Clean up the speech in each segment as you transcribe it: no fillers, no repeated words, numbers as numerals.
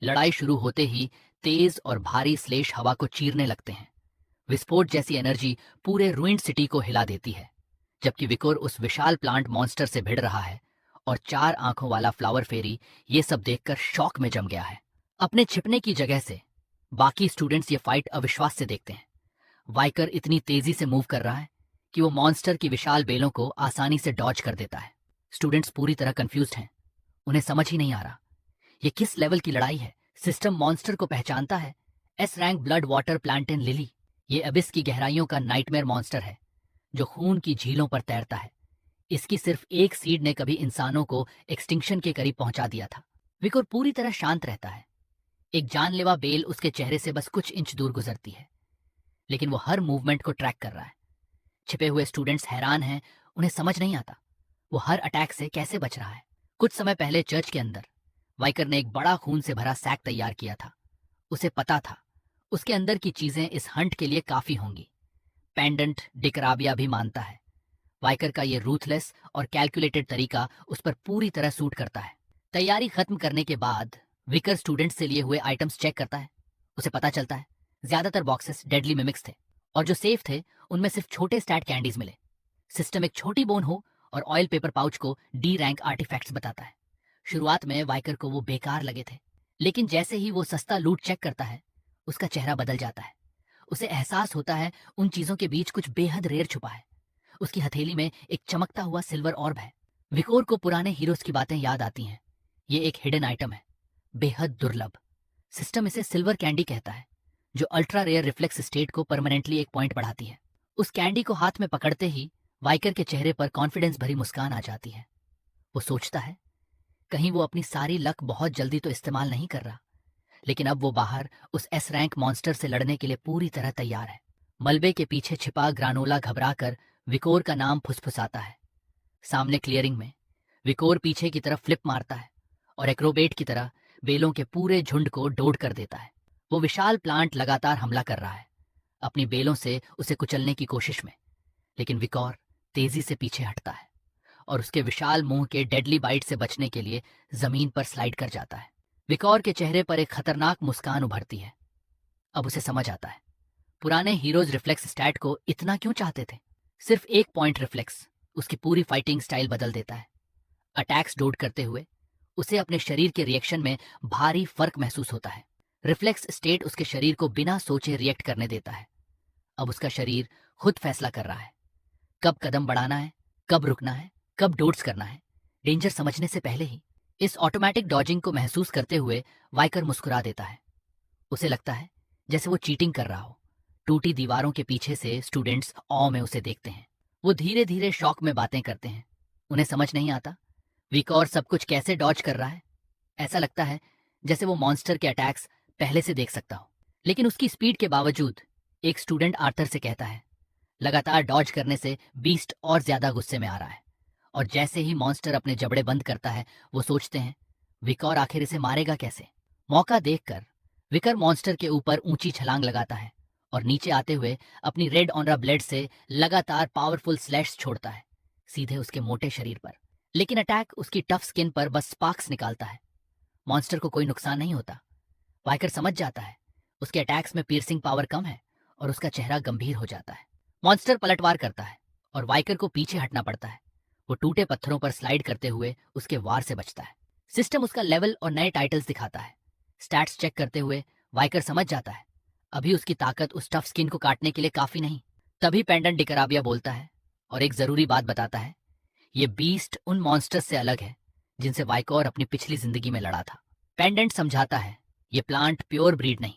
लड़ाई शुरू होते ही तेज और भारी स्लेश हवा को चीरने लगते हैं। विस्फोट जैसी एनर्जी पूरे रूइंड सिटी को हिला देती है, जबकि विकोर उस विशाल प्लांट मॉन्स्टर से भिड़ रहा है और 4 आंखों वाला फ्लावर फेरी ये सब देखकर शॉक में जम गया है। अपने छिपने की जगह से बाकी स्टूडेंट्स ये फाइट अविश्वास से देखते हैं। वाइकर इतनी तेजी से मूव कर रहा है कि वो मॉन्स्टर की विशाल बेलों को आसानी से डॉज कर देता है। स्टूडेंट्स पूरी तरह कंफ्यूज्ड हैं। उन्हें समझ ही नहीं आ रहा ये किस लेवल की लड़ाई है। सिस्टम मॉन्स्टर को पहचानता है, S rank blood water plantain lily. ये अबिस की गहराइयों का नाइटमेयर मॉन्स्टर है जो खून की झीलों पर तैरता है। इसकी सिर्फ एक सीड ने कभी इंसानों को एक्सटिंक्शन के करीब पहुंचा दिया था। विकोर पूरी तरह शांत रहता है। एक जानलेवा बेल उसके चेहरे से बस कुछ इंच दूर गुजरती है, लेकिन वो हर मूवमेंट को ट्रैक कर रहा है। छिपे हुए स्टूडेंट्स हैरान हैं, उन्हें समझ नहीं आता वो हर अटैक से कैसे बच रहा है। कुछ समय पहले चर्च के अंदर वाइकर ने एक बड़ा खून से भरा सैक तैयार किया था। उसे पता था उसके अंदर की चीजें इस हंट के लिए काफी होंगी। पेंडेंट डिकराबिया भी मानता है वाइकर का ये रूथलेस और कैलकुलेटेड तरीका उस पर पूरी तरह सूट करता है। तैयारी खत्म करने के बाद विकर स्टूडेंट से लिए हुए आइटम्स चेक करता है। उसे पता चलता है ज्यादातर बॉक्सेस डेडली मिमिक्स थे और जो सेफ थे उनमें सिर्फ छोटे स्टैट कैंडीज मिले। सिस्टम एक छोटी बोन हो और ऑयल पेपर पाउच को डी रैंक आर्टिफैक्ट्स बताता है। शुरुआत में वाइकर को वो बेकार लगे थे, लेकिन जैसे ही वो सस्ता लूट चेक करता है उसका चेहरा बदल जाता है। उसे एहसास होता है उन चीजों के बीच कुछ बेहद रेयर छुपा है। उसकी हथेली में एक चमकता हुआ सिल्वर ऑर्ब है। विकोर को पुराने हीरोज की बातें याद आती हैं। ये एक हिडन आइटम है, बेहद दुर्लभ। सिस्टम इसे सिल्वर कैंडी कहता है, जो अल्ट्रा रेयर रिफ्लेक्स स्टेट को परमानेंटली एक पॉइंट बढ़ाती है। उस कैंडी को हाथ में पकड़ते ही वाइकर के चेहरे पर कॉन्फिडेंस भरी मुस्कान आ जाती है। वो सोचता है कहीं वो अपनी सारी लक बहुत जल्दी तो इस्तेमाल नहीं कर रहा, लेकिन अब वो बाहर उस एस रैंक मॉन्स्टर से लड़ने के लिए पूरी तरह तैयार है। मलबे के पीछे छिपा ग्रानोला घबराकर विकोर का नाम फुसफुसाता है। सामने क्लियरिंग में विकोर पीछे की तरफ फ्लिप मारता है और एक्रोबेट की तरह बेलों के पूरे झुंड को डोड कर देता है। वो विशाल प्लांट लगातार हमला कर रहा है, अपनी बेलों से उसे कुचलने की कोशिश में, लेकिन विकोर तेजी से पीछे हटता है और उसके विशाल मुंह के डेडली बाइट से बचने के लिए जमीन पर स्लाइड कर जाता है। विकोर के चेहरे पर एक खतरनाक मुस्कान उभरती है। अब उसे समझ आता है पुराने हीरोज रिफ्लेक्स स्टैट को इतना क्यों चाहते थे। सिर्फ एक पॉइंट रिफ्लेक्स उसकी पूरी फाइटिंग स्टाइल बदल देता है। अटैक्स डोड करते हुए उसे अपने शरीर के रिएक्शन में भारी फर्क महसूस होता है। रिफ्लेक्स स्टेट उसके शरीर को बिना सोचे रिएक्ट करने देता है। अब उसका शरीर खुद फैसला कर रहा है कब कदम बढ़ाना है, कब रुकना है, कब डोड्स करना है, डेंजर समझने से पहले ही। इस ऑटोमेटिक डॉजिंग को महसूस करते हुए वाइकर मुस्कुरा देता है। उसे लगता है जैसे वो चीटिंग कर रहा हो। टूटी दीवारों के पीछे से स्टूडेंट्स ऑ में उसे देखते हैं। वो धीरे धीरे शॉक में बातें करते हैं। उन्हें समझ नहीं आता विकोर सब कुछ कैसे डॉज कर रहा है। ऐसा लगता है जैसे वो मॉन्स्टर के अटैक्स पहले से देख सकता हो। लेकिन उसकी स्पीड के बावजूद एक स्टूडेंट आर्थर से कहता है लगातार डॉज करने से बीस्ट और ज्यादा गुस्से में आ रहा है। और जैसे ही मॉन्स्टर अपने जबड़े बंद करता है वो सोचते हैं विकोर आखिर इसे मारेगा कैसे। मौका देखकर विकर मॉन्स्टर के ऊपर ऊंची छलांग लगाता है और नीचे आते हुए अपनी रेड ऑनरा ब्लेड से लगातार पावरफुल स्लैश छोड़ता है सीधे उसके मोटे शरीर पर। लेकिन अटैक उसकी टफ स्किन पर बस स्पार्क्स निकालता है। मॉन्स्टर को कोई नुकसान नहीं होता। वाइकर समझ जाता है उसके अटैक्स में पियर्सिंग पावर कम है और उसका चेहरा गंभीर हो जाता है। मॉन्स्टर पलटवार करता है और वाइकर को पीछे हटना पड़ता है। वो टूटे पत्थरों पर स्लाइड करते हुए उसके वार से बचता है। सिस्टम उसका लेवल और नए टाइटल्स दिखाता है। स्टैट्स चेक करते हुए वाइकर समझ जाता है अभी उसकी ताकत उस टफ स्किन को काटने के लिए काफी नहीं। तभी पेंडेंट डिकराबिया बोलता है और एक जरूरी बात बताता है ये बीस्ट उन मॉन्स्टर्स से अलग है जिनसे वाइकोर अपनी पिछली जिंदगी में लड़ा था। पेंडेंट समझाता है ये प्लांट प्योर ब्रीड नहीं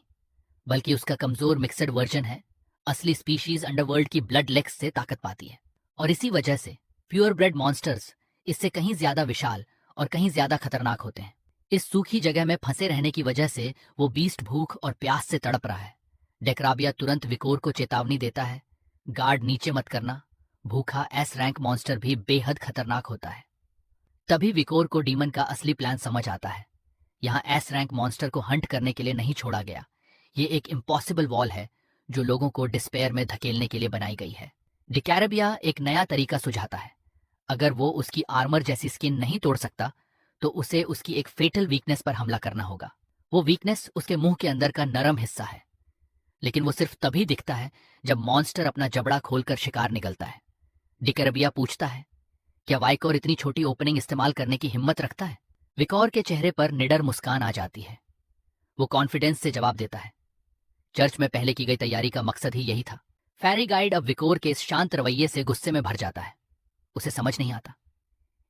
बल्कि उसका कमजोर मिक्सड वर्जन है। असली स्पीशीज अंडरवर्ल्ड की ब्लड लेक्स से ताकत पाती है और इसी वजह से प्योर ब्रेड मॉन्स्टर्स इससे कहीं ज्यादा विशाल और कहीं ज्यादा खतरनाक होते हैं। इस सूखी जगह में फंसे रहने की वजह से वो बीस्ट भूख और प्यास से तड़प रहा है। डेक्राबिया तुरंत विकोर को चेतावनी देता है गार्ड नीचे मत करना, भूखा एस रैंक मॉन्स्टर भी बेहद खतरनाक होता है। तभी विकोर को डीमन का असली प्लान समझ आता है। यहाँ एस रैंक मॉन्स्टर को हंट करने के लिए नहीं छोड़ा गया। ये एक इम्पॉसिबल वॉल है जो लोगों को डिस्पेयर में धकेलने के लिए बनाई गई है। डिकैरेबिया एक नया तरीका सुझाता है। अगर वो उसकी आर्मर जैसी स्किन नहीं तोड़ सकता तो उसे उसकी एक फेटल वीकनेस पर हमला करना होगा। वो वीकनेस उसके मुंह के अंदर का नरम हिस्सा है, लेकिन वो सिर्फ तभी दिखता है जब मॉन्स्टर अपना जबड़ा खोलकर शिकार निकलता है। डिकरबिया पूछता है, क्या वाइकोर इतनी छोटी ओपनिंग इस्तेमाल करने की हिम्मत रखता है? विकोर के चेहरे पर निडर मुस्कान आ जाती है। वो कॉन्फिडेंस से जवाब देता है, चर्च में पहले की गई तैयारी का मकसद ही यही था। फेरी गाइड अब विकोर के इस शांत रवैये से गुस्से में भर जाता है। उसे समझ नहीं आता,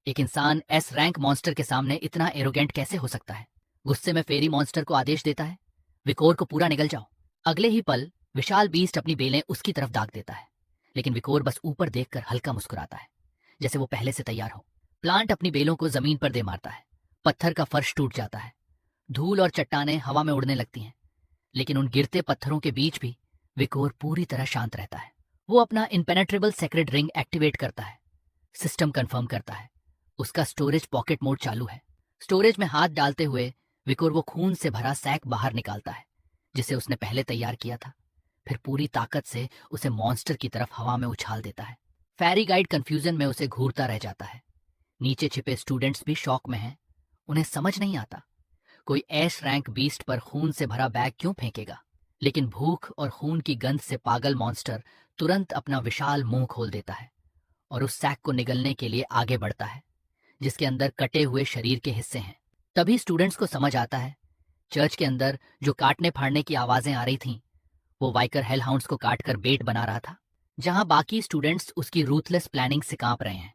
एक इंसान एस रैंक मॉन्स्टर के सामने इतना एरोगेंट कैसे हो सकता है। गुस्से में फेरी मॉन्स्टर को आदेश देता है, विकोर को पूरा निगल जाओ। अगले ही पल विशाल बीस्ट अपनी बेलें उसकी तरफ दाग देता है, लेकिन विकोर बस ऊपर देखकर हल्का मुस्कुराता है, जैसे वो पहले से तैयार हो। प्लांट अपनी बेलों को जमीन पर दे मारता है। पत्थर का फर्श टूट जाता है, धूल और चट्टानें हवा में उड़ने लगती हैं, लेकिन उन गिरते पत्थरों के बीच भी विकोर पूरी तरह शांत रहता है। वो अपना इनपेनेट्रेबल सेक्रेड रिंग एक्टिवेट करता है, सिस्टम कंफर्म करता है। उसका स्टोरेज पॉकेट मोड चालू है। स्टोरेज में हाथ डालते हुए विकोर वो खून से भरा सैक बाहर निकालता है, जिसे उसने पहले तैयार किया था। फिर पूरी ताकत से उसे मॉन्स्टर की तरफ हवा में उछाल देता है। फेरी गाइड कंफ्यूजन में उसे घूरता रह जाता है। नीचे छिपे स्टूडेंट्स भी शॉक में हैं। उन्हें समझ नहीं आता, कोई एश रैंक बीस्ट पर खून से भरा बैग क्यों फेंकेगा। लेकिन भूख और खून की गंध से पागल मॉन्स्टर तुरंत अपना विशाल मुंह खोल देता है और उस सैक को निगलने के लिए आगे बढ़ता है, जिसके अंदर कटे हुए शरीर के हिस्से हैं। तभी स्टूडेंट्स को समझ आता है, चर्च के अंदर जो काटने फाड़ने की आवाजें आ रही थीं, वो वाइकर हेलहाउंड्स को काटकर बेट बना रहा था। जहां बाकी स्टूडेंट्स उसकी रूथलेस प्लानिंग से कांप रहे हैं,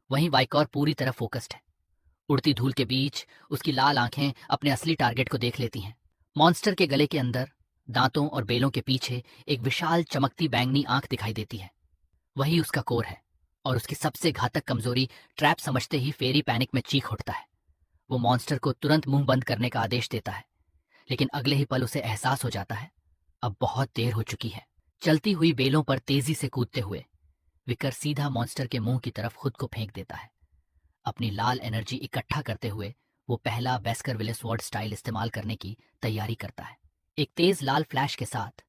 वहीं वाइकर पूरी तरह फोकस्ड है। उड़ती धूल के बीच उसकी लाल आंखें अपने असली टारगेट को देख लेती हैं। मॉन्स्टर के गले के अंदर, दांतों और बेलों के पीछे एक विशाल चमकती बैंगनी आंख दिखाई देती है। वही उसका कोर है, और उसकी सबसे घातक कमजोरी ट्रैप समझते ही फेरी पैनिक में चीख उठता है। वो मॉन्स्टर को तुरंत मुंह बंद करने का आदेश देता है, लेकिन अगले ही पल उसे एहसास हो जाता है, अब बहुत देर हो चुकी है। चलती हुई बेलों पर तेजी से कूदते हुए विकर सीधा मॉन्स्टर के मुंह की तरफ खुद को फेंक देता है। अपनी लाल एनर्जी इकट्ठा करते हुए वो पहला बेस्करविले स्वॉर्ड स्टाइल इस्तेमाल करने की तैयारी करता है। एक तेज लाल फ्लैश के साथ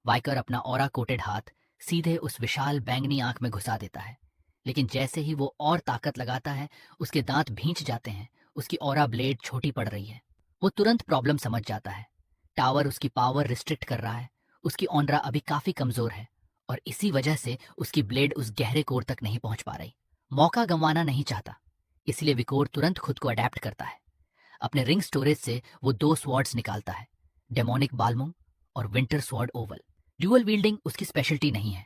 वाइकर अपना ऑरा कोटेड हाथ सीधे उस विशाल बैंगनी आंख में घुसा देता है, लेकिन जैसे ही वो और ताकत लगाता है, उसके दांत भींच जाते हैं। उसकी ऑरा ब्लेड छोटी पड़ रही है। वो तुरंत प्रॉब्लम समझ जाता है। टावर उसकी पावर रिस्ट्रिक्ट कर रहा है। उसकी ऑनरा अभी काफी कमजोर है, और इसी वजह से उसकी ब्लेड उस गहरे कोर तक नहीं पहुंच पा रही। मौका गंवाना नहीं चाहता, इसलिए विकोर तुरंत खुद को अडेप्ट करता है। अपने रिंग स्टोरेज से वो 2 स्वॉर्ड्स निकालता है, डेमोनिक बाल्मुंग और विंटर स्वॉर्ड ओवल। ड्यूअल वील्डिंग उसकी स्पेशलिटी नहीं है,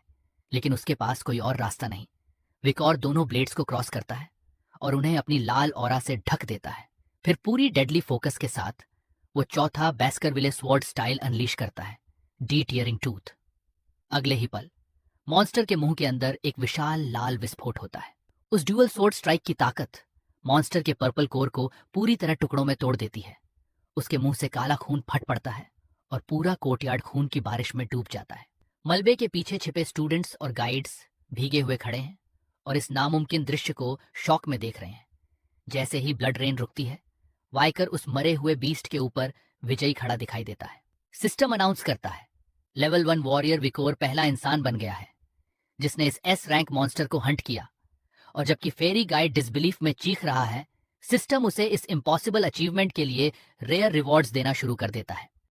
लेकिन उसके पास कोई और रास्ता नहीं। विकोर दोनों ब्लेड्स को क्रॉस करता है और उन्हें अपनी लाल ऑरा से ढक देता है। फिर पूरी डेडली फोकस के साथ वो चौथा बेस्करविले स्वॉर्ड स्टाइल अनलीश करता है, डी टियरिंग टूथ। अगले ही पल मॉन्स्टर के मुंह के अंदर एक विशाल लाल विस्फोट होता है। उस ड्यूअल स्वॉर्ड स्ट्राइक की ताकत मॉन्स्टर के पर्पल कोर को पूरी तरह टुकड़ों में तोड़ देती है। उसके मुंह से काला खून फट पड़ता है और पूरा कोर्टयार्ड खून की बारिश में डूब जाता है। मलबे के पीछे छिपे स्टूडेंट्स और गाइड्स भीगे हुए खड़े हैं और इस नामुमकिन दृश्य को शॉक में देख रहे हैं। जैसे ही ब्लड रेन रुकती है, वाइकर उस मरे हुए बीस्ट के ऊपर विजयी खड़ा दिखाई देता है। सिस्टम अनाउंस करता है, लेवल 1 वॉरियर विकोर पहला इंसान बन गया है जिसने इस एस रैंक मॉन्स्टर को हंट किया। और जबकि फेरी गाइड डिसबिलीफ में चीख रहा है, सिस्टम उसे इस इम्पॉसिबल अचीवमेंट के लिए रेयर रिवॉर्ड्स देना शुरू कर देता है।